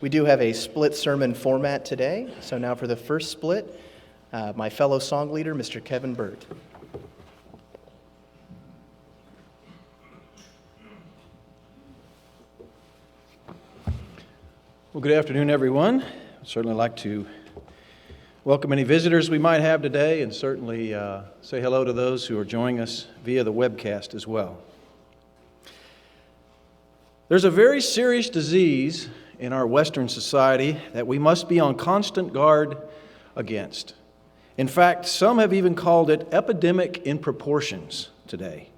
We do have a split sermon format today, so now for the first split, my fellow song leader, Mr. Kevin Burt. Well, good afternoon, everyone. I'd certainly like to welcome any visitors we might have today, and certainly say hello to those who are joining us via the webcast as well. There's a very serious disease in our Western society that we must be on constant guard against. In fact, some have even called it epidemic in proportions today.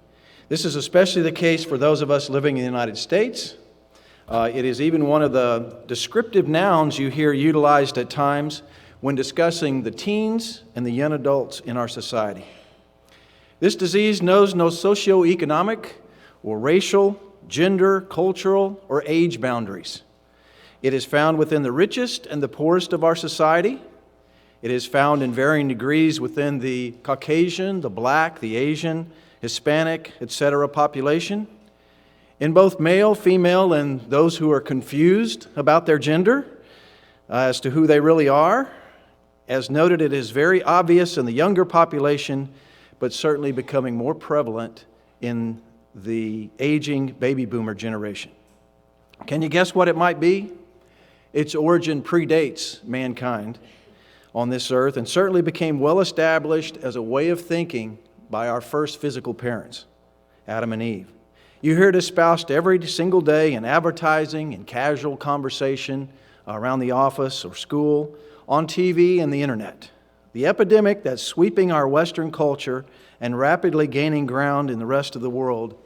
This is especially the case for those of us living in the United States. It is even one of the descriptive nouns you hear utilized at times when discussing the teens and the young adults in our society. This disease knows no socioeconomic or racial, gender, cultural, or age boundaries. It is found within the richest and the poorest of our society. It is found in varying degrees within the Caucasian, the Black, the Asian, Hispanic, etc. population. In both male, female, and those who are confused about their gender as to who they really are. As noted, it is very obvious in the younger population, but certainly becoming more prevalent in the aging baby boomer generation. Can you guess what it might be? Its origin predates mankind on this earth and certainly became well established as a way of thinking by our first physical parents, Adam and Eve. You hear it espoused every single day in advertising and casual conversation around the office or school, on TV and the internet. The epidemic that's sweeping our Western culture and rapidly gaining ground in the rest of the world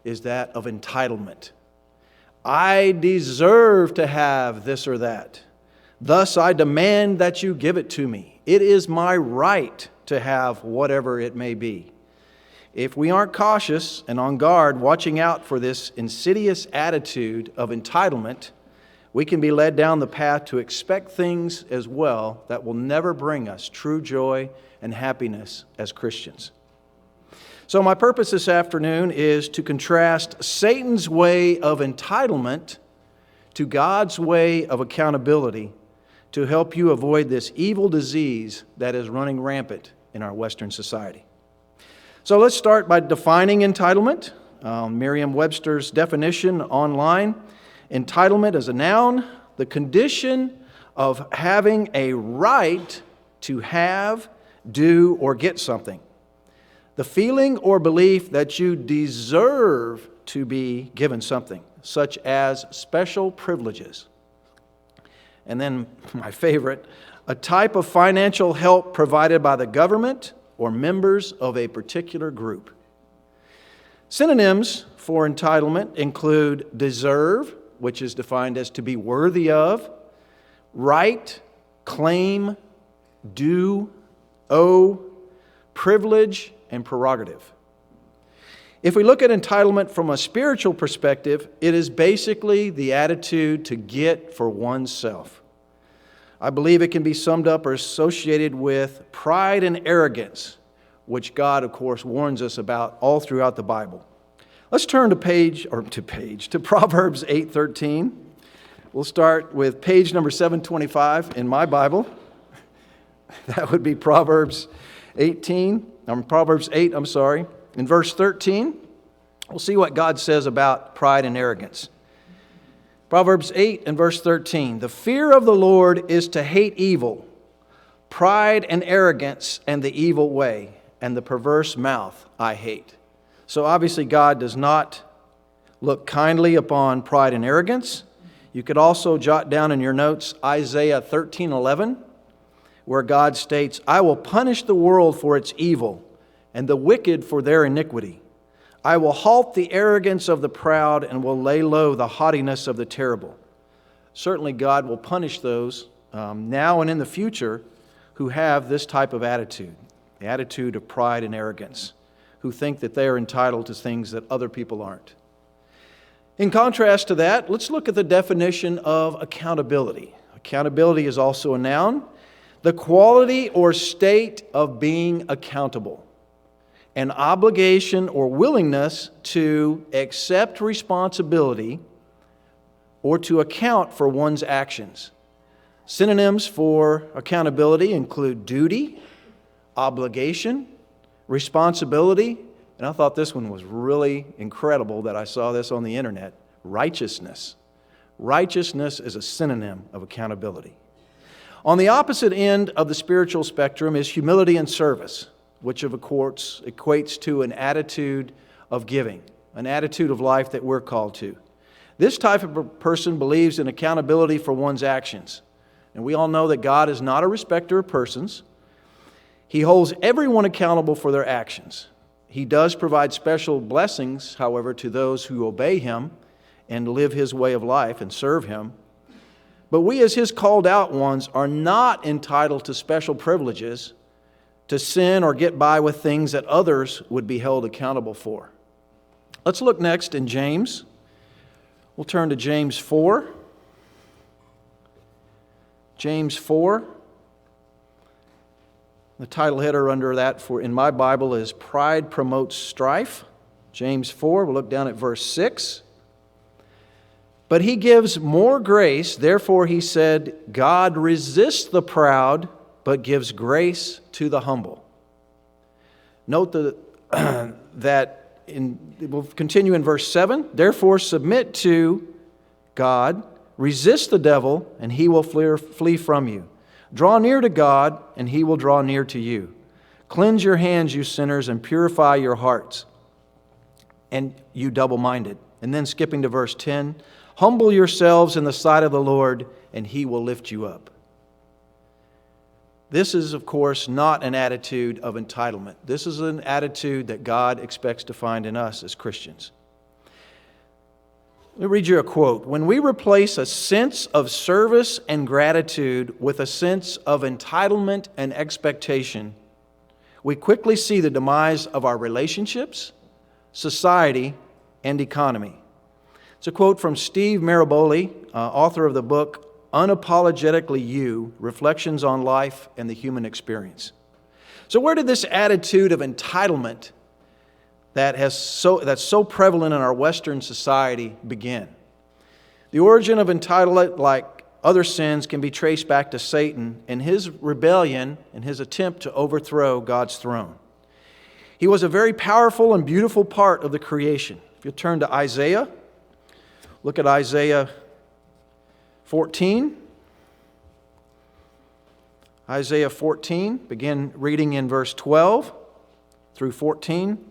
is that of entitlement. I deserve to have this or that. Thus, I demand that you give it to me. It is my right to have whatever it may be. If we aren't cautious and on guard, watching out for this insidious attitude of entitlement, we can be led down the path to expect things as well that will never bring us true joy and happiness as Christians. So my purpose this afternoon is to contrast Satan's way of entitlement to God's way of accountability to help you avoid this evil disease that is running rampant in our Western society. So let's start by defining entitlement. Merriam-Webster's definition online: entitlement is a noun, the condition of having a right to have, do, or get something. The feeling or belief that you deserve to be given something, such as special privileges. And then my favorite, a type of financial help provided by the government or members of a particular group. Synonyms for entitlement include deserve, which is defined as to be worthy of, right, claim, due, owe, privilege, and prerogative. If we look at entitlement from a spiritual perspective, it is basically the attitude to get for oneself. I believe it can be summed up or associated with pride and arrogance, which God, of course, warns us about all throughout the Bible. Let's turn to Proverbs 8:13. We'll start with page number 725 in my Bible. That would be Proverbs 8, in verse 13. We'll see what God says about pride and arrogance. Proverbs 8 and verse 13. The fear of the Lord is to hate evil, pride and arrogance and the evil way, and the perverse mouth I hate. So obviously God does not look kindly upon pride and arrogance. You could also jot down in your notes Isaiah 13:11, where God states, I will punish the world for its evil and the wicked for their iniquity. I will halt the arrogance of the proud and will lay low the haughtiness of the terrible. Certainly God will punish those now and in the future who have this type of attitude, the attitude of pride and arrogance, who think that they are entitled to things that other people aren't. In contrast to that, let's look at the definition of accountability. Accountability is also a noun. The quality or state of being accountable. An obligation or willingness to accept responsibility or to account for one's actions. Synonyms for accountability include duty, obligation, responsibility, and I thought this one was really incredible that I saw this on the internet, righteousness. Righteousness is a synonym of accountability. On the opposite end of the spiritual spectrum is humility and service, which of course equates to an attitude of giving, an attitude of life that we're called to. This type of a person believes in accountability for one's actions. And we all know that God is not a respecter of persons. He holds everyone accountable for their actions. He does provide special blessings, however, to those who obey Him and live His way of life and serve Him. But we as His called out ones are not entitled to special privileges to sin or get by with things that others would be held accountable for. Let's look next in James. We'll turn to James 4. James 4. The title header under that in my Bible is Pride Promotes Strife. James 4, we'll look down at verse 6. But He gives more grace, therefore He said, God resists the proud, but gives grace to the humble. Note that we'll continue in verse 7. Therefore submit to God, resist the devil, and he will flee from you. Draw near to God, and He will draw near to you. Cleanse your hands, you sinners, and purify your hearts, and you double-minded. And then skipping to verse 10, humble yourselves in the sight of the Lord, and He will lift you up. This is, of course, not an attitude of entitlement. This is an attitude that God expects to find in us as Christians. Let me read you a quote. When we replace a sense of service and gratitude with a sense of entitlement and expectation, we quickly see the demise of our relationships, society, and economy. It's a quote from Steve Maraboli, author of the book Unapologetically You, Reflections on Life and the Human Experience. So where did this attitude of entitlement that's so prevalent in our Western society begin? The origin of entitlement, like other sins, can be traced back to Satan and his rebellion and his attempt to overthrow God's throne. He was a very powerful and beautiful part of the creation. If you turn to Isaiah, look at Isaiah 14. Isaiah 14, begin reading in verse 12 through 14.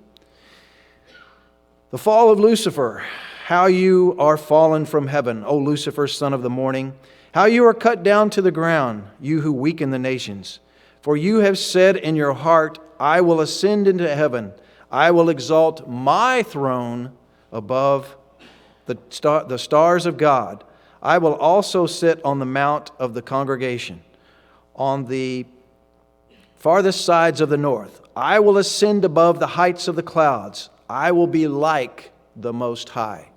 The fall of Lucifer, how you are fallen from heaven, O Lucifer, son of the morning, how you are cut down to the ground, you who weaken the nations. For you have said in your heart, I will ascend into heaven, I will exalt my throne above the stars of God. I will also sit on the mount of the congregation, on the farthest sides of the north. I will ascend above the heights of the clouds. I will be like the Most High.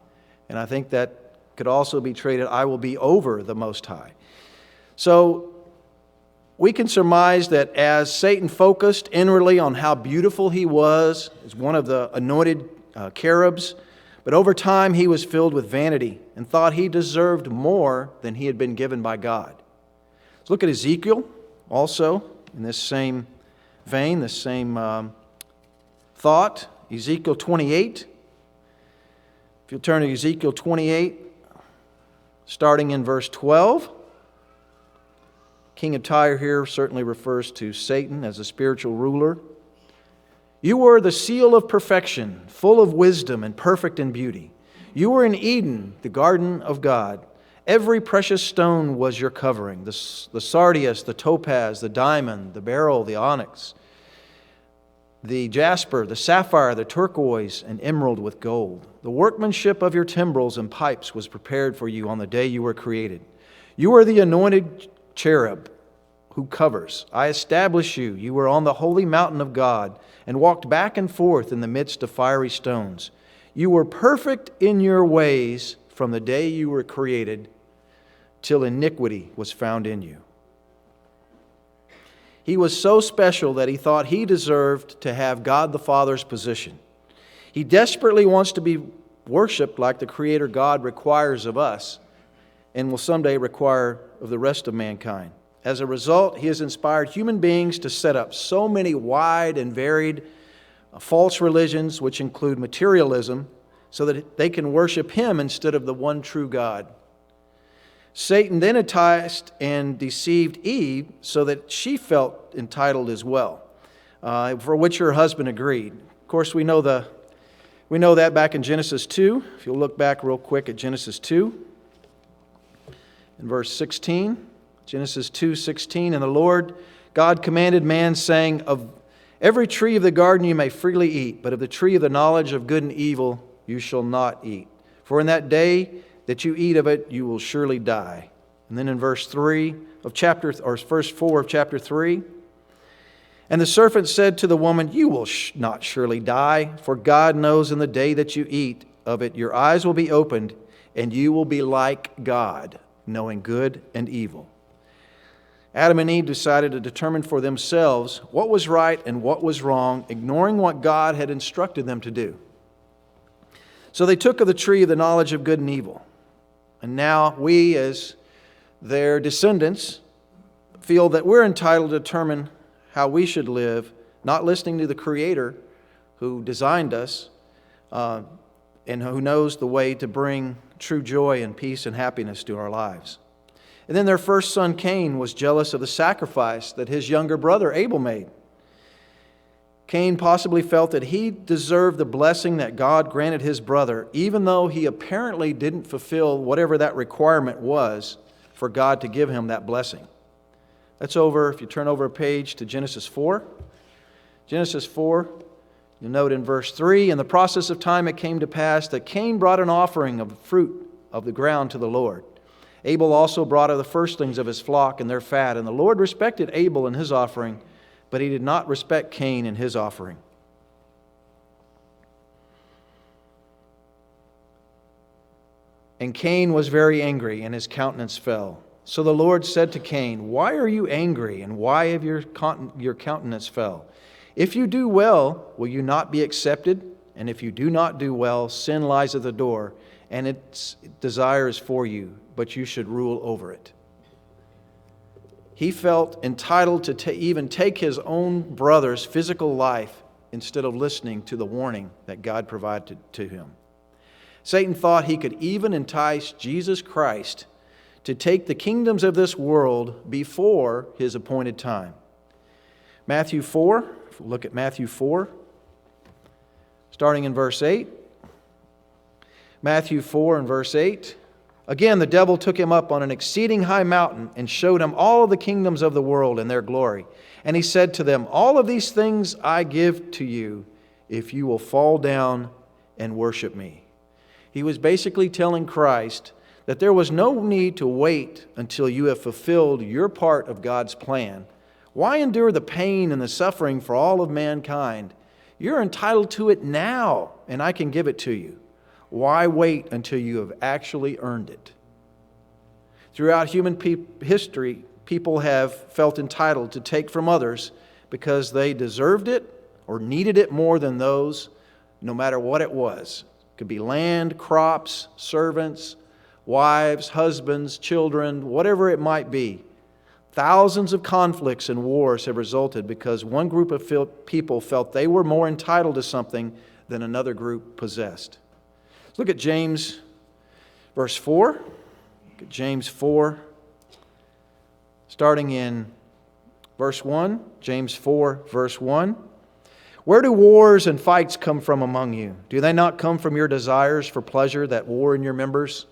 And I think that could also be traded, I will be over the Most High. So we can surmise that as Satan focused inwardly on how beautiful he was as one of the anointed cherubs, but over time he was filled with vanity and thought he deserved more than he had been given by God. Let's look at Ezekiel also in this same vein, this same thought. Ezekiel 28. If you'll turn to Ezekiel 28, starting in verse 12. King of Tyre here certainly refers to Satan as a spiritual ruler. You were the seal of perfection, full of wisdom and perfect in beauty. You were in Eden, the garden of God. Every precious stone was your covering, the sardius, the topaz, the diamond, the beryl, the onyx, the jasper, the sapphire, the turquoise, and emerald with gold. The workmanship of your timbrels and pipes was prepared for you on the day you were created. You are the anointed cherub who covers. I establish you. You were on the holy mountain of God and walked back and forth in the midst of fiery stones. You were perfect in your ways from the day you were created till iniquity was found in you. He was so special that he thought he deserved to have God the Father's position. He desperately wants to be worshiped like the Creator God requires of us, and will someday require of the rest of mankind. As a result, he has inspired human beings to set up so many wide and varied false religions, which include materialism, so that they can worship him instead of the one true God. Satan then enticed and deceived Eve so that she felt entitled as well, for which her husband agreed. Of course, we know that back in Genesis 2. If you'll look back real quick at Genesis 2, in verse 16, Genesis 2:16, and the Lord God commanded man, saying, of every tree of the garden you may freely eat, but of the tree of the knowledge of good and evil you shall not eat. For in that day that you eat of it, you will surely die. And then in verse 4 of chapter 3, and the serpent said to the woman, you will not surely die, for God knows in the day that you eat of it, your eyes will be opened, and you will be like God, knowing good and evil. Adam and Eve decided to determine for themselves what was right and what was wrong, ignoring what God had instructed them to do. So they took of the tree of the knowledge of good and evil. And now we, as their descendants, feel that we're entitled to determine how we should live, not listening to the Creator who designed us and who knows the way to bring true joy and peace and happiness to our lives. And then their first son, Cain, was jealous of the sacrifice that his younger brother, Abel, made. Cain possibly felt that he deserved the blessing that God granted his brother, even though he apparently didn't fulfill whatever that requirement was for God to give him that blessing. That's over, if you turn over a page to Genesis 4. Genesis 4, you'll note in verse 3, in the process of time it came to pass that Cain brought an offering of the fruit of the ground to the Lord. Abel also brought of the firstlings of his flock and their fat, and the Lord respected Abel and his offering, but he did not respect Cain and his offering. And Cain was very angry, and his countenance fell. So the Lord said to Cain, why are you angry, and why have your countenance fell? If you do well, will you not be accepted? And if you do not do well, sin lies at the door, and its desire is for you, but you should rule over it. He felt entitled to even take his own brother's physical life instead of listening to the warning that God provided to him. Satan thought he could even entice Jesus Christ to take the kingdoms of this world before his appointed time. Matthew 4, if we look at Matthew 4, starting in verse 8. Matthew 4 and verse 8. Again, the devil took him up on an exceeding high mountain and showed him all the kingdoms of the world and their glory. And he said to them, all of these things I give to you if you will fall down and worship me. He was basically telling Christ that there was no need to wait until you have fulfilled your part of God's plan. Why endure the pain and the suffering for all of mankind? You're entitled to it now, and I can give it to you. Why wait until you have actually earned it? Throughout human history, people have felt entitled to take from others because they deserved it or needed it more than those, no matter what it was. It could be land, crops, servants, wives, husbands, children, whatever it might be. Thousands of conflicts and wars have resulted because one group of people felt they were more entitled to something than another group possessed. Look at James, verse 4. Look at James 4, starting in verse 1. James 4, verse 1. Where do wars and fights come from among you? Do they not come from your desires for pleasure that war in your members?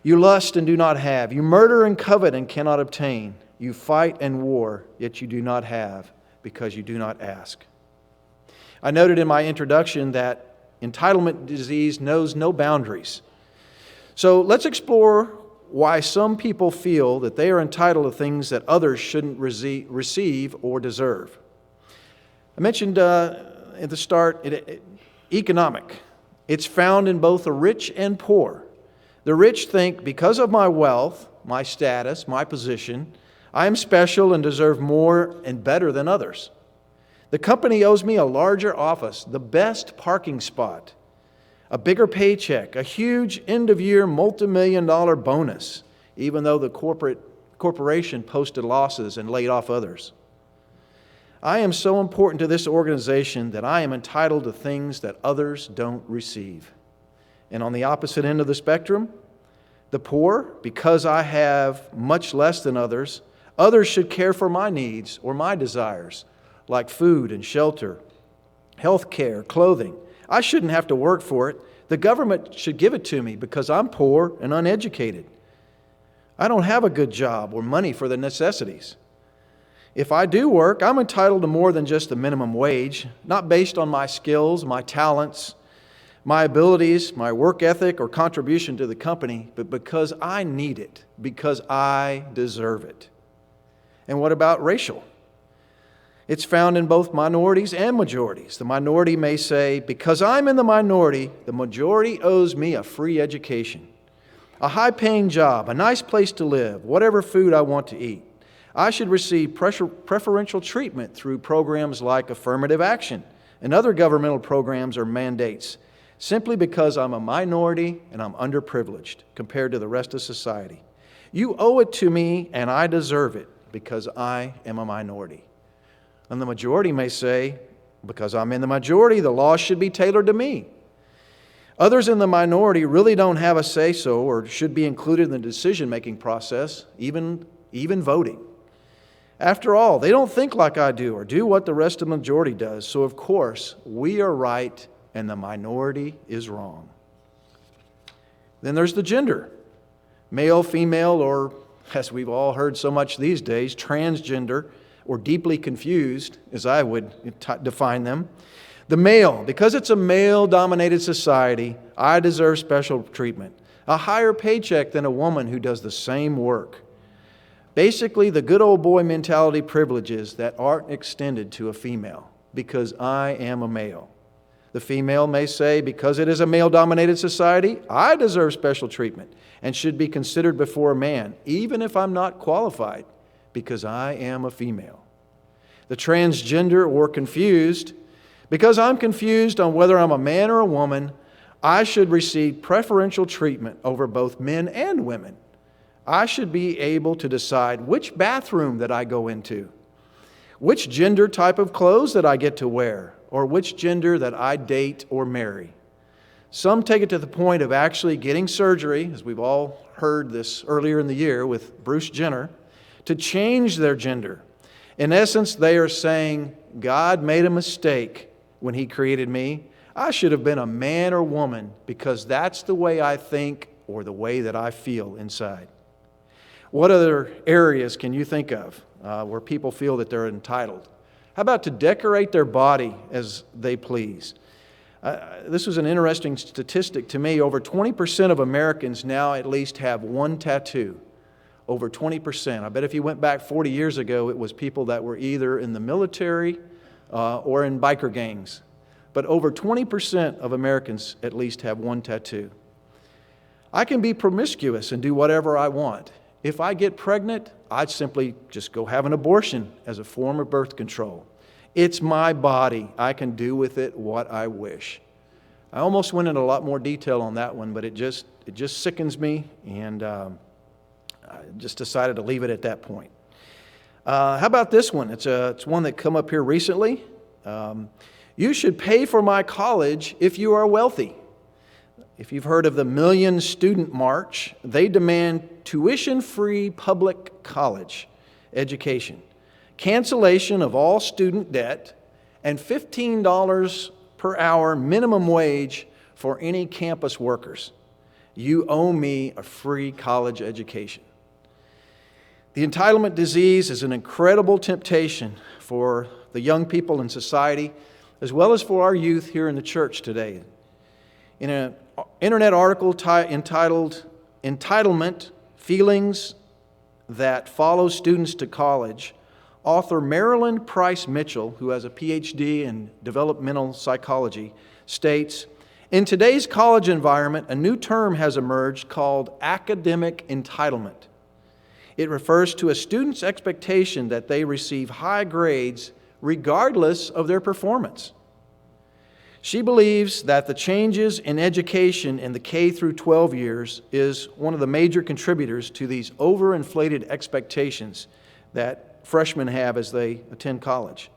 You lust and do not have. You murder and covet and cannot obtain. You fight and war, yet you do not have, because you do not ask. I noted in my introduction that entitlement disease knows no boundaries. So let's explore why some people feel that they are entitled to things that others shouldn't receive or deserve. I mentioned at the start, economic. It's found in both the rich and poor. The rich think, because of my wealth, my status, my position, I am special and deserve more and better than others. The company owes me a larger office, the best parking spot. a bigger paycheck, a huge end-of-year multi-million-dollar bonus, even though the corporation posted losses and laid off others. I am so important to this organization that I am entitled to things that others don't receive. And on the opposite end of the spectrum, the poor, because I have much less than others, others should care for my needs or my desires, like food and shelter, health care, clothing. I shouldn't have to work for it. The government should give it to me because I'm poor and uneducated. I don't have a good job or money for the necessities. If I do work, I'm entitled to more than just the minimum wage, not based on my skills, my talents, my abilities, my work ethic, or contribution to the company, but because I need it, because I deserve it. And what about racial? It's found in both minorities and majorities. The minority may say, because I'm in the minority, the majority owes me a free education, a high-paying job, a nice place to live, whatever food I want to eat. I should receive preferential treatment through programs like affirmative action and other governmental programs or mandates, simply because I'm a minority and I'm underprivileged compared to the rest of society. You owe it to me and I deserve it because I am a minority. And the majority may say, because I'm in the majority, the law should be tailored to me. Others in the minority really don't have a say-so or should be included in the decision-making process, even voting. After all, they don't think like I do or do what the rest of the majority does. So, of course, we are right and the minority is wrong. Then there's the gender. Male, female, or, as we've all heard so much these days, transgender, or deeply confused, as I would define them. The male, because it's a male-dominated society, I deserve special treatment, a higher paycheck than a woman who does the same work. Basically, the good old boy mentality privileges that aren't extended to a female, because I am a male. The female may say, because it is a male-dominated society, I deserve special treatment and should be considered before a man, even if I'm not qualified, because I am a female. The transgender or confused, because I'm confused on whether I'm a man or a woman, I should receive preferential treatment over both men and women. I should be able to decide which bathroom that I go into, which gender type of clothes that I get to wear, or which gender that I date or marry. Some take it to the point of actually getting surgery, as we've all heard this earlier in the year with Bruce Jenner, to change their gender. In essence, they are saying, God made a mistake when He created me. I should have been a man or woman because that's the way I think or the way that I feel inside. What other areas can you think of where people feel that they're entitled? How about to decorate their body as they please? This was an interesting statistic to me. Over 20% of Americans now at least have one tattoo. Over 20%. I bet if you went back 40 years ago, it was people that were either in the military or in biker gangs. But over 20% of Americans at least have one tattoo. I can be promiscuous and do whatever I want. If I get pregnant, I'd simply just go have an abortion as a form of birth control. It's my body. I can do with it what I wish. I almost went into a lot more detail on that one, but it just sickens me, and I just decided to leave it at that point. How about this one? It's one that come up here recently. You should pay for my college if you are wealthy. If you've heard of the Million Student March, they demand tuition-free public college education, cancellation of all student debt, and $15 per hour minimum wage for any campus workers. You owe me a free college education. The entitlement disease is an incredible temptation for the young people in society, as well as for our youth here in the church today. In an internet article entitled Entitlement, Feelings That Follow Students to College, author Marilyn Price Mitchell, who has a PhD in developmental psychology, states, in today's college environment, a new term has emerged called academic entitlement. It refers to a student's expectation that they receive high grades regardless of their performance. She believes that the changes in education in the K through 12 years is one of the major contributors to these overinflated expectations that freshmen have as they attend college.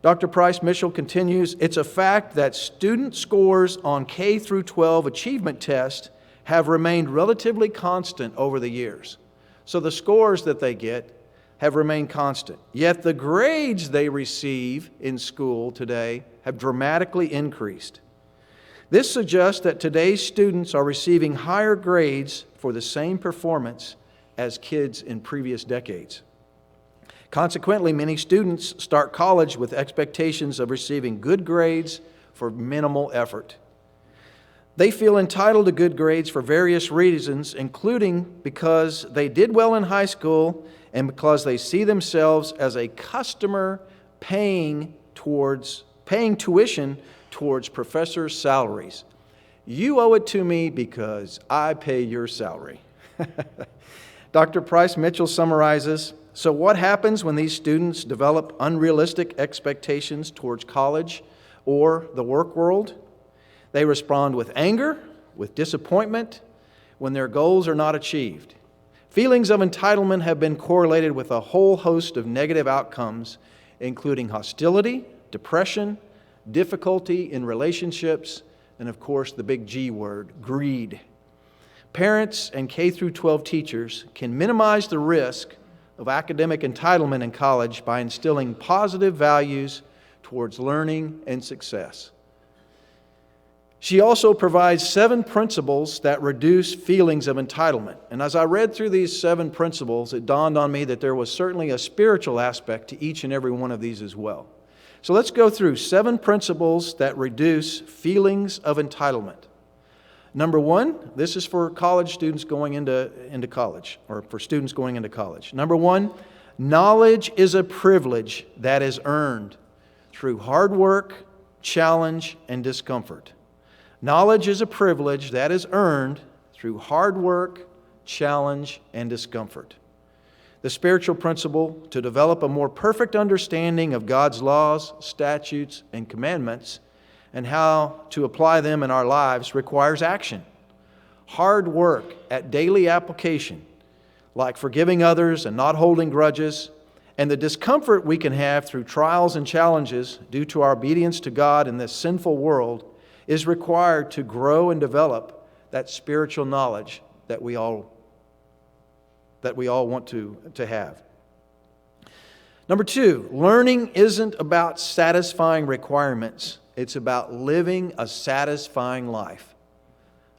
Dr. Price Mitchell continues, it's a fact that student scores on K through 12 achievement tests have remained relatively constant over the years. So the scores that they get have remained constant. Yet the grades they receive in school today have dramatically increased. This suggests that today's students are receiving higher grades for the same performance as kids in previous decades. Consequently, many students start college with expectations of receiving good grades for minimal effort. They feel entitled to good grades for various reasons, including because they did well in high school and because they see themselves as a customer paying tuition towards professors' salaries. You owe it to me because I pay your salary. Dr. Price Mitchell summarizes, so what happens when these students develop unrealistic expectations towards college or the work world? They respond with anger, with disappointment, when their goals are not achieved. Feelings of entitlement have been correlated with a whole host of negative outcomes, including hostility, depression, difficulty in relationships, and of course the big G word, greed. Parents and K through 12 teachers can minimize the risk of academic entitlement in college by instilling positive values towards learning and success. She also provides 7 principles that reduce feelings of entitlement. And as I read through these 7 principles, it dawned on me that there was certainly a spiritual aspect to each and every one of these as well. So let's go through 7 principles that reduce feelings of entitlement. Number 1, this is for college students going into college, or for students going into college. Number 1, knowledge is a privilege that is earned through hard work, challenge, and discomfort. Knowledge is a privilege that is earned through hard work, challenge, and discomfort. The spiritual principle to develop a more perfect understanding of God's laws, statutes, and commandments and how to apply them in our lives requires action. Hard work at daily application, like forgiving others and not holding grudges, and the discomfort we can have through trials and challenges due to our obedience to God in this sinful world is required to grow and develop that spiritual knowledge that we all want to have. Number 2, learning isn't about satisfying requirements. It's about living a satisfying life.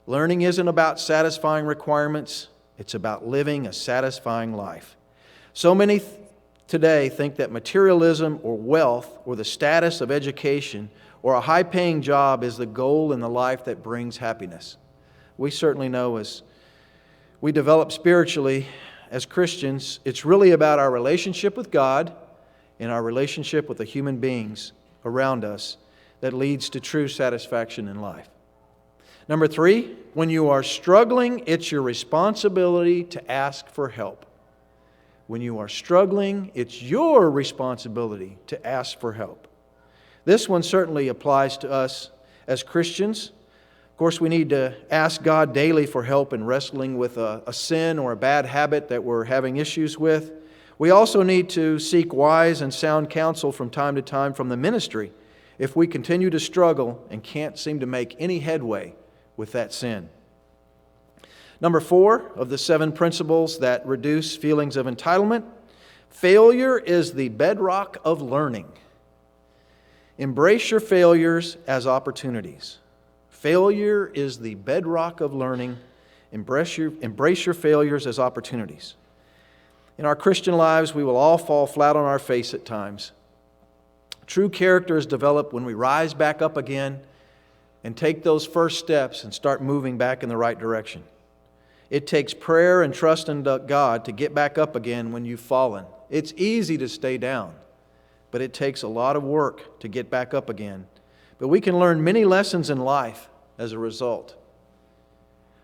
Learning isn't about satisfying requirements. It's about living a satisfying life. So many today think that materialism or wealth or the status of education or a high-paying job is the goal in the life that brings happiness. We certainly know as we develop spiritually as Christians, it's really about our relationship with God and our relationship with the human beings around us that leads to true satisfaction in life. Number 3, when you are struggling, it's your responsibility to ask for help. When you are struggling, it's your responsibility to ask for help. This one certainly applies to us as Christians. Of course, we need to ask God daily for help in wrestling with a sin or a bad habit that we're having issues with. We also need to seek wise and sound counsel from time to time from the ministry if we continue to struggle and can't seem to make any headway with that sin. Number 4 of the 7 principles that reduce feelings of entitlement, failure is the bedrock of learning. Embrace your failures as opportunities. Failure is the bedrock of learning. Embrace your failures as opportunities. In our Christian lives, we will all fall flat on our face at times. True character is developed when we rise back up again and take those first steps and start moving back in the right direction. It takes prayer and trust in God to get back up again when you've fallen. It's easy to stay down, but it takes a lot of work to get back up again. But we can learn many lessons in life as a result.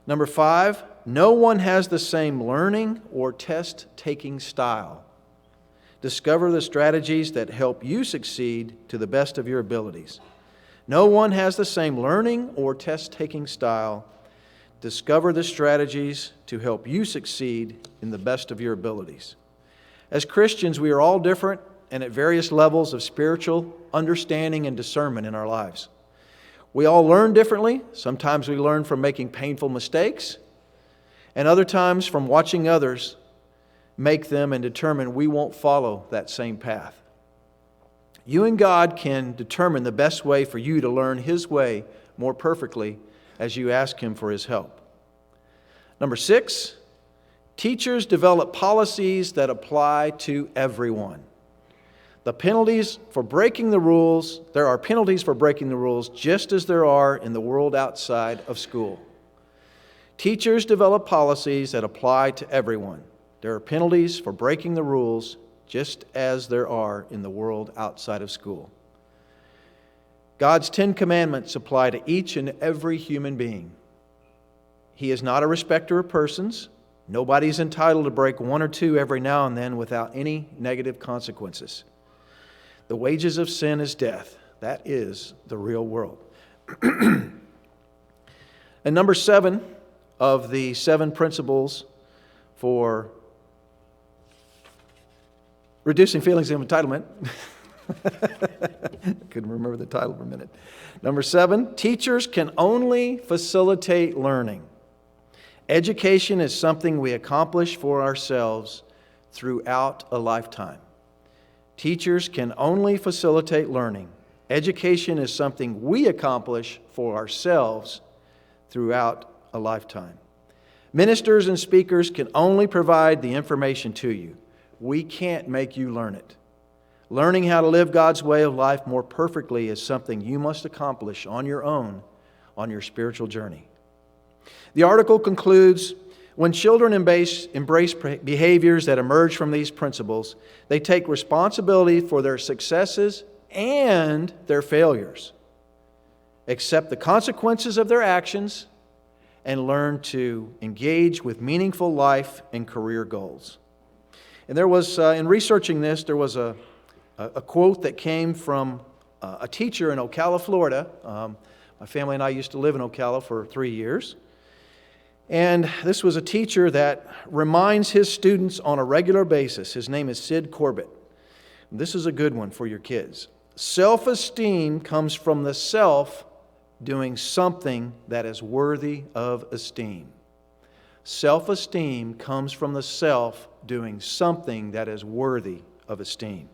Number 5, no one has the same learning or test-taking style. Discover the strategies that help you succeed to the best of your abilities. No one has the same learning or test-taking style. Discover the strategies to help you succeed in the best of your abilities. As Christians, we are all different and at various levels of spiritual understanding and discernment in our lives. We all learn differently. Sometimes we learn from making painful mistakes, and other times from watching others make them and determine we won't follow that same path. You and God can determine the best way for you to learn His way more perfectly as you ask Him for His help. Number 6, teachers develop policies that apply to everyone. The penalties for breaking the rules, there are penalties for breaking the rules just as there are in the world outside of school. Teachers develop policies that apply to everyone. There are penalties for breaking the rules just as there are in the world outside of school. God's 10 commandments apply to each and every human being. He is not a respecter of persons. Nobody's entitled to break one or two every now and then without any negative consequences. The wages of sin is death. That is the real world. And number 7 of the 7 principles for reducing feelings of entitlement. Couldn't remember the title for a minute. Number 7, teachers can only facilitate learning. Education is something we accomplish for ourselves throughout a lifetime. Teachers can only facilitate learning. Education is something we accomplish for ourselves throughout a lifetime. Ministers and speakers can only provide the information to you. We can't make you learn it. Learning how to live God's way of life more perfectly is something you must accomplish on your own on your spiritual journey. The article concludes, when children embrace behaviors that emerge from these principles, they take responsibility for their successes and their failures, accept the consequences of their actions, and learn to engage with meaningful life and career goals. And there was, in researching this, there was a quote that came from a teacher in Ocala, Florida. My family and I used to live in Ocala for 3 years. And this was a teacher that reminds his students on a regular basis. His name is Sid Corbett. This is a good one for your kids. Self-esteem comes from the self doing something that is worthy of esteem. Self-esteem comes from the self doing something that is worthy of esteem.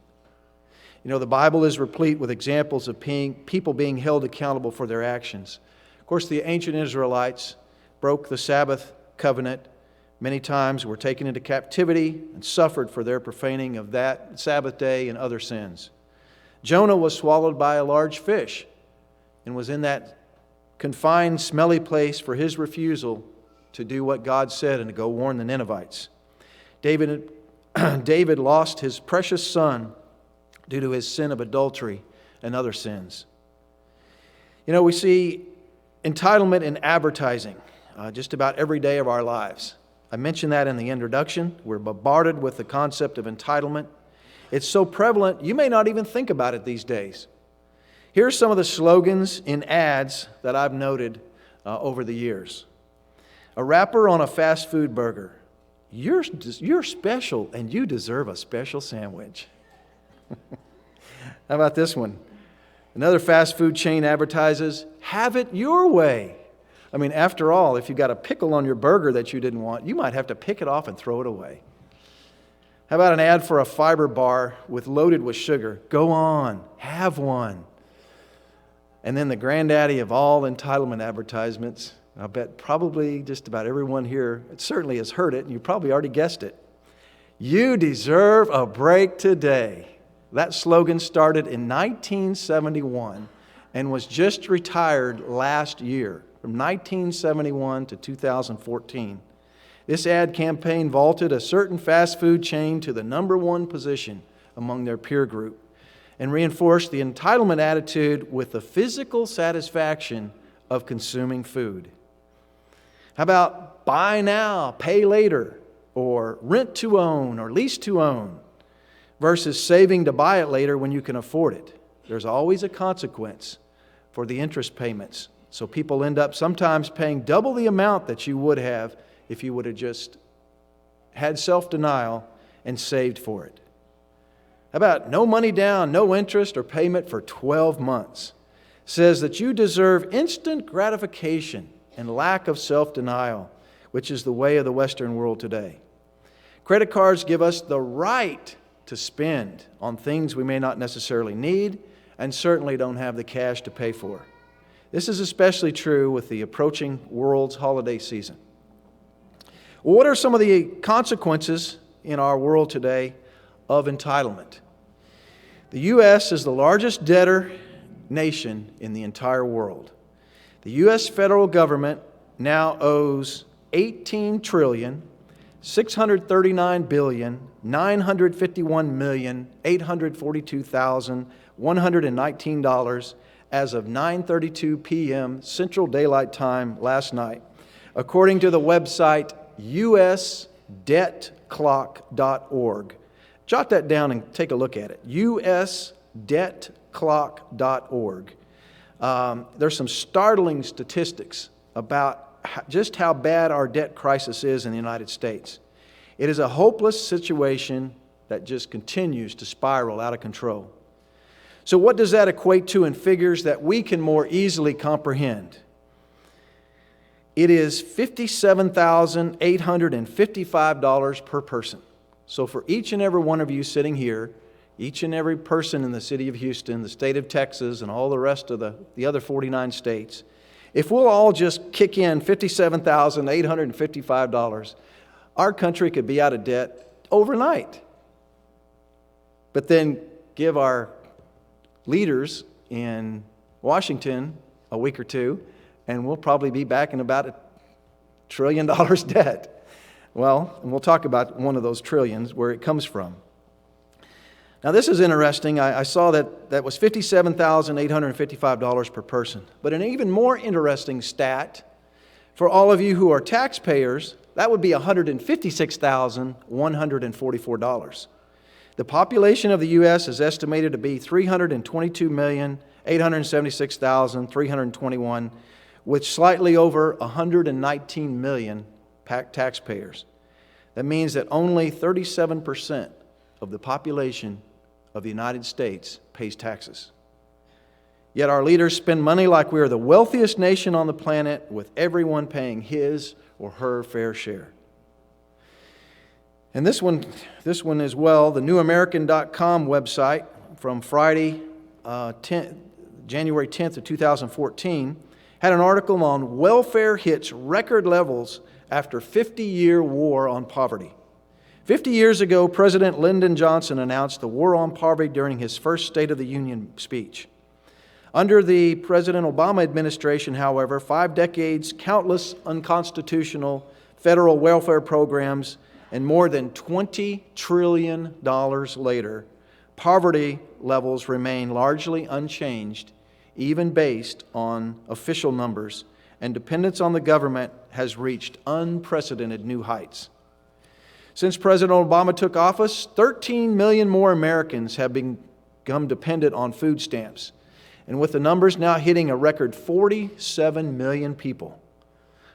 You know, the Bible is replete with examples of people being held accountable for their actions. Of course, the ancient Israelites broke the Sabbath covenant. Many times were taken into captivity and suffered for their profaning of that Sabbath day and other sins. Jonah was swallowed by a large fish and was in that confined, smelly place for his refusal to do what God said and to go warn the Ninevites. David lost his precious son due to his sin of adultery and other sins. You know, we see entitlement in advertising just about every day of our lives. I mentioned that in the introduction. We're bombarded with the concept of entitlement. It's so prevalent, you may not even think about it these days. Here are some of the slogans in ads that I've noted over the years. A wrapper on a fast food burger. You're special and you deserve a special sandwich. How about this one? Another fast food chain advertises, have it your way. I mean, after all, if you got a pickle on your burger that you didn't want, you might have to pick it off and throw it away. How about an ad for a fiber bar loaded with sugar? Go on, have one. And then the granddaddy of all entitlement advertisements, I bet probably just about everyone here certainly has heard it, and you probably already guessed it. You deserve a break today. That slogan started in 1971 and was just retired last year, from 1971 to 2014. This ad campaign vaulted a certain fast food chain to the #1 position among their peer group and reinforced the entitlement attitude with the physical satisfaction of consuming food. How about buy now, pay later, or rent to own or lease to own, versus saving to buy it later when you can afford it? There's always a consequence for the interest payments. So people end up sometimes paying double the amount that you would have if you would have just had self-denial and saved for it. How about no money down, no interest or payment for 12 months? Says that you deserve instant gratification and lack of self-denial, which is the way of the Western world today. Credit cards give us the right to spend on things we may not necessarily need and certainly don't have the cash to pay for. This is especially true with the approaching world's holiday season. Well, what are some of the consequences in our world today of entitlement? The U.S. is the largest debtor nation in the entire world. The U.S. federal government now owes $18,639,951,842,119 as of 9:32 p.m. Central Daylight Time last night, according to the website usdebtclock.org. Jot that down and take a look at it. usdebtclock.org. There's some startling statistics about just how bad our debt crisis is in the United States. It is a hopeless situation that just continues to spiral out of control. So what does that equate to in figures that we can more easily comprehend? It is $57,855 per person. So for each and every one of you sitting here, each and every person in the city of Houston, the state of Texas, and all the rest of the other 49 states, if we'll all just kick in $57,855, our country could be out of debt overnight. But then give our leaders in Washington a week or two, and we'll probably be back in about $1 trillion debt. Well, and we'll talk about one of those trillions, where it comes from. Now, this is interesting. I saw that was $57,855 per person. But an even more interesting stat, for all of you who are taxpayers, that would be $156,144. The population of the U.S. is estimated to be 322,876,321, with slightly over 119 million taxpayers. That means that only 37% of the population of the United States pays taxes. Yet our leaders spend money like we are the wealthiest nation on the planet, with everyone paying his or her fair share. And this one as well, the newamerican.com website from Friday, January 10th of 2014, had an article on welfare hits record levels after 50-year war on poverty. 50 years ago, President Lyndon Johnson announced the war on poverty during his first State of the Union speech. Under the President Obama administration, however, 5 decades, countless unconstitutional federal welfare programs, and more than $20 trillion later, poverty levels remain largely unchanged, even based on official numbers, and dependence on the government has reached unprecedented new heights. Since President Obama took office, 13 million more Americans have become dependent on food stamps, and with the numbers now hitting a record 47 million people,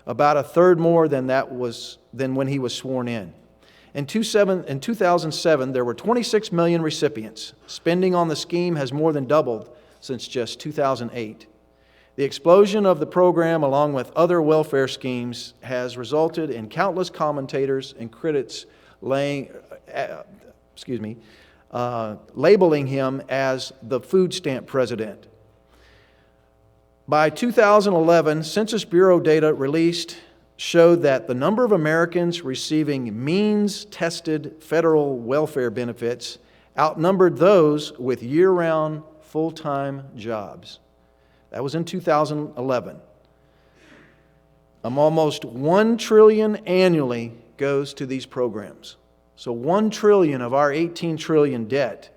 about a third more than when he was sworn in. In 2007, there were 26 million recipients. Spending on the scheme has more than doubled since just 2008. The explosion of the program, along with other welfare schemes, has resulted in countless commentators and critics labeling him as the food stamp president. By 2011, Census Bureau data released showed that the number of Americans receiving means-tested federal welfare benefits outnumbered those with year-round full-time jobs. That was in 2011. Almost $1 trillion annually goes to these programs. So $1 trillion of our $18 trillion debt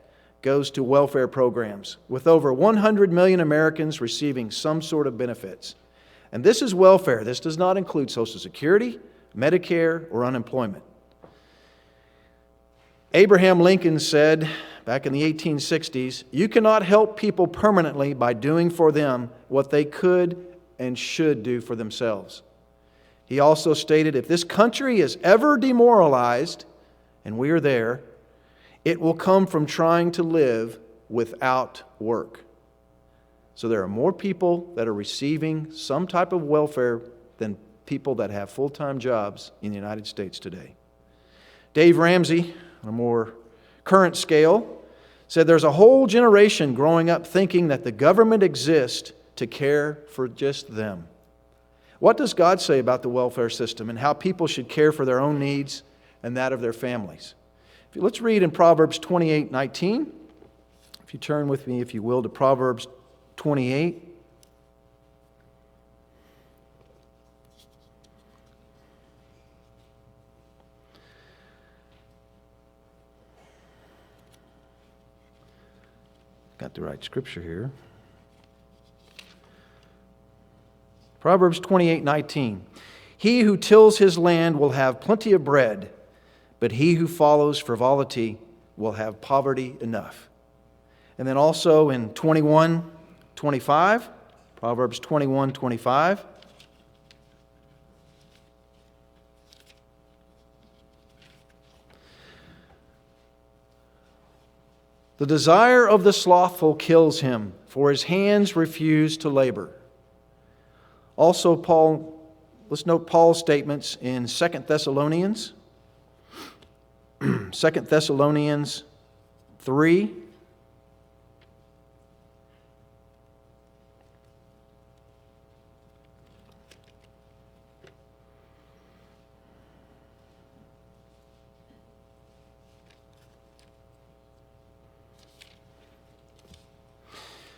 goes to welfare programs, with over 100 million Americans receiving some sort of benefits. And this is welfare. This does not include Social Security, Medicare, or unemployment. Abraham Lincoln said back in the 1860s, you cannot help people permanently by doing for them what they could and should do for themselves. He also stated, if this country is ever demoralized, and we are there, it will come from trying to live without work. So there are more people that are receiving some type of welfare than people that have full-time jobs in the United States today. Dave Ramsey, on a more current scale, said there's a whole generation growing up thinking that the government exists to care for just them. What does God say about the welfare system and how people should care for their own needs and that of their families? Let's read in Proverbs 28:19. If you turn with me, if you will, to Proverbs 28. Got the right scripture here. Proverbs 28:19. He who tills his land will have plenty of bread, but he who follows frivolity will have poverty enough. And then also in 21:25, Proverbs 21:25. The desire of the slothful kills him, for his hands refuse to labor. Also, let's note Paul's statements in 2 Thessalonians. 2 Thessalonians 3.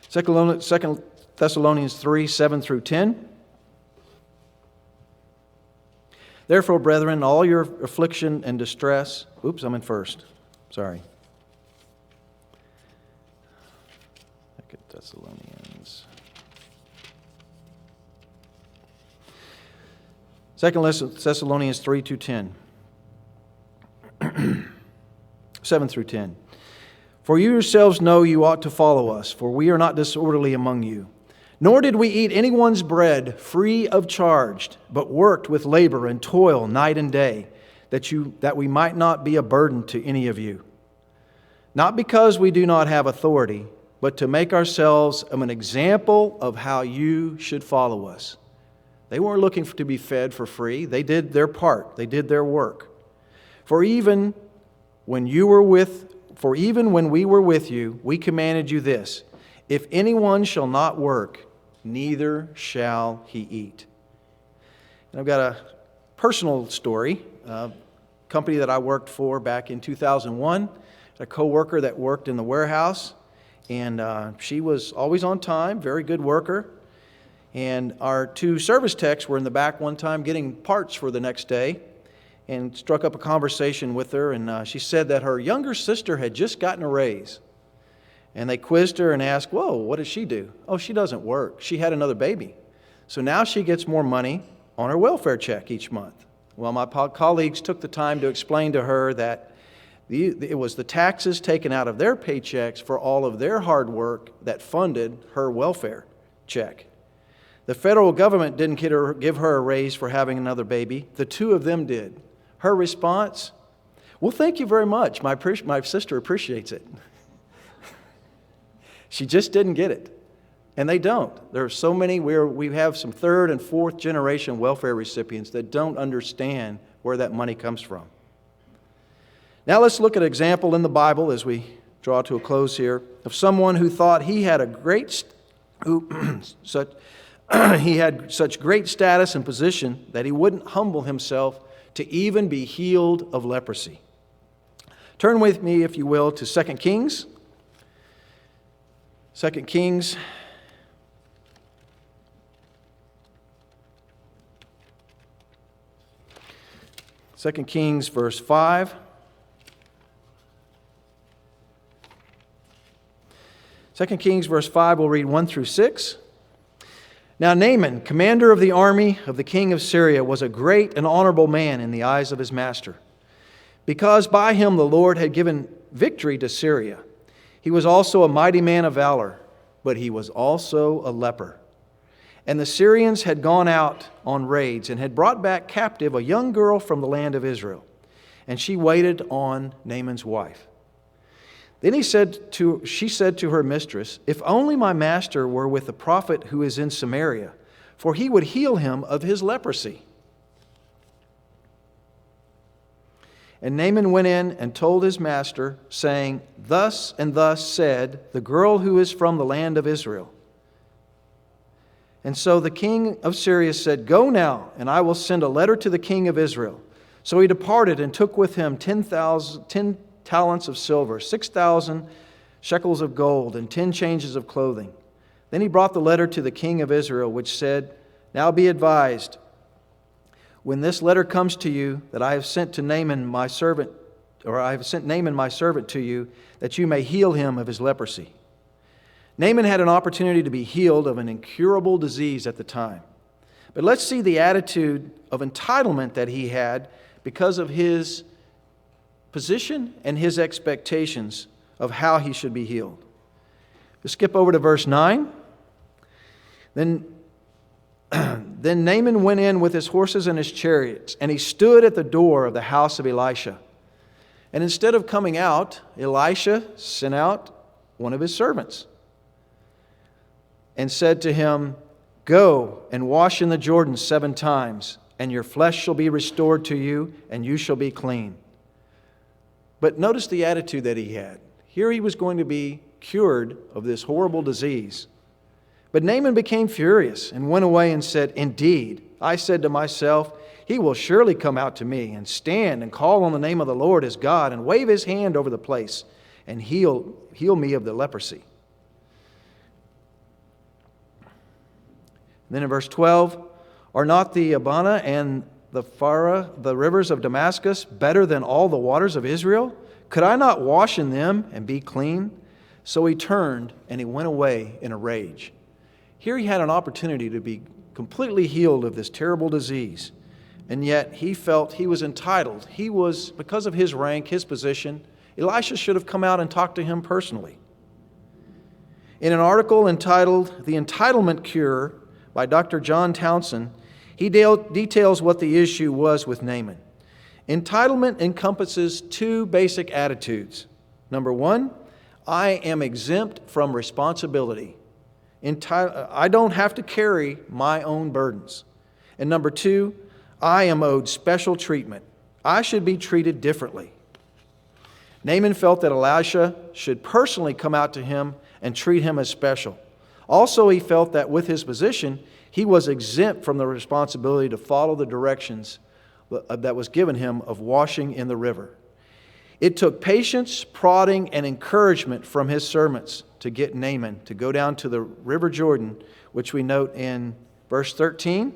Second Thessalonians 3, 7 through 10. Therefore, brethren, all your affliction and distress... Oops, I'm in first. Sorry. 2 Thessalonians. 2 Thessalonians 3 to 10. 7 through 10. For you yourselves know you ought to follow us, for we are not disorderly among you. Nor did we eat anyone's bread free of charge, but worked with labor and toil night and day, that we might not be a burden to any of you. Not because we do not have authority, but to make ourselves an example of how you should follow us. They weren't looking to be fed for free. They did their part. They did their work. For even when we were with you, we commanded you this: if anyone shall not work, neither shall he eat. And I've got a personal story. A company that I worked for back in 2001, a co-worker that worked in the warehouse, and she was always on time, very good worker. And our two service techs were in the back one time getting parts for the next day, and struck up a conversation with her, and she said that her younger sister had just gotten a raise. And they quizzed her and asked, whoa, what does she do? Oh, she doesn't work. She had another baby. So now she gets more money on her welfare check each month. Well, my colleagues took the time to explain to her that it was the taxes taken out of their paychecks for all of their hard work that funded her welfare check. The federal government didn't give her a raise for having another baby. The two of them did. Her response, well, thank you very much. My sister appreciates it. She just didn't get it. And they don't. There are so many we have some third and fourth generation welfare recipients that don't understand where that money comes from. Now let's look at an example in the Bible as we draw to a close here of someone who thought he had he had such great status and position that he wouldn't humble himself to even be healed of leprosy. Turn with me, if you will, to 2 Kings. 2 Kings. 2 Kings verse 5. 2 Kings verse 5, we'll read 1 through 6. Now Naaman, commander of the army of the king of Syria, was a great and honorable man in the eyes of his master, because by him the Lord had given victory to Syria. He was also a mighty man of valor, but he was also a leper. And the Syrians had gone out on raids and had brought back captive a young girl from the land of Israel. And she waited on Naaman's wife. Then she said to her mistress, "If only my master were with the prophet who is in Samaria, for he would heal him of his leprosy." And Naaman went in and told his master, saying, "Thus and thus said the girl who is from the land of Israel." And so the king of Syria said, "Go now, and I will send a letter to the king of Israel." So he departed and took with him 10 talents of silver, 6,000 shekels of gold, and 10 changes of clothing. Then he brought the letter to the king of Israel, which said, "Now be advised, when this letter comes to you, that I have sent Naaman my servant to you, that you may heal him of his leprosy." Naaman had an opportunity to be healed of an incurable disease at the time. But let's see the attitude of entitlement that he had because of his position and his expectations of how he should be healed. Let's skip over to verse 9. Then Naaman went in with his horses and his chariots, and he stood at the door of the house of Elisha. And instead of coming out, Elisha sent out one of his servants and said to him, "Go and wash in the Jordan 7 times, and your flesh shall be restored to you, and you shall be clean." But notice the attitude that he had. Here he was going to be cured of this horrible disease. But Naaman became furious and went away and said, "Indeed, I said to myself, he will surely come out to me and stand and call on the name of the Lord his God and wave his hand over the place and heal me of the leprosy." Then in verse 12, "Are not the Abana and the Farah, the rivers of Damascus, better than all the waters of Israel? Could I not wash in them and be clean?" So he turned and he went away in a rage. Here he had an opportunity to be completely healed of this terrible disease, and yet he felt he was entitled. Because of his rank, his position, Elisha should have come out and talked to him personally. In an article entitled "The Entitlement Cure" by Dr. John Townsend, he details what the issue was with Naaman. Entitlement encompasses 2 basic attitudes. Number 1, I am exempt from responsibility. I don't have to carry my own burdens. And number 2, I am owed special treatment. I should be treated differently. Naaman felt that Elisha should personally come out to him and treat him as special. Also, he felt that with his position, he was exempt from the responsibility to follow the directions that was given him of washing in the river. It took patience, prodding, and encouragement from his servants to get Naaman to go down to the river Jordan, which we note in verse 13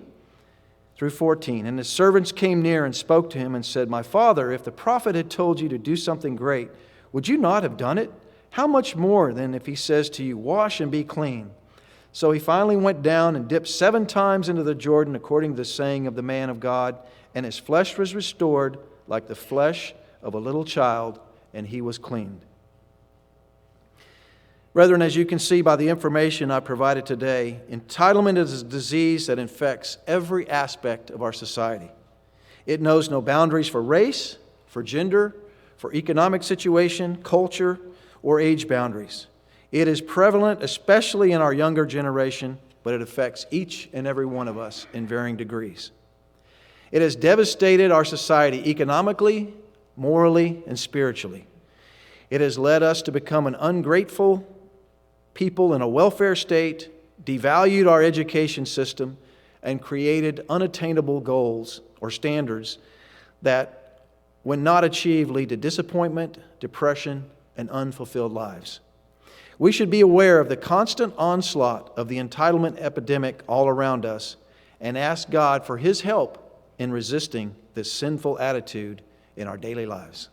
through 14. "And his servants came near and spoke to him and said, 'My father, if the prophet had told you to do something great, would you not have done it? How much more then if he says to you, wash and be clean?' So he finally went down and dipped 7 times into the Jordan according to the saying of the man of God, and his flesh was restored like the flesh of a little child, and he was cleaned." Brethren, as you can see by the information I provided today, entitlement is a disease that infects every aspect of our society. It knows no boundaries for race, for gender, for economic situation, culture, or age boundaries. It is prevalent, especially in our younger generation, but it affects each and every one of us in varying degrees. It has devastated our society economically, morally, and spiritually. It has led us to become an ungrateful people in a welfare state, devalued our education system, and created unattainable goals or standards that, when not achieved, lead to disappointment, depression, and unfulfilled lives. We should be aware of the constant onslaught of the entitlement epidemic all around us and ask God for His help in resisting this sinful attitude in our daily lives.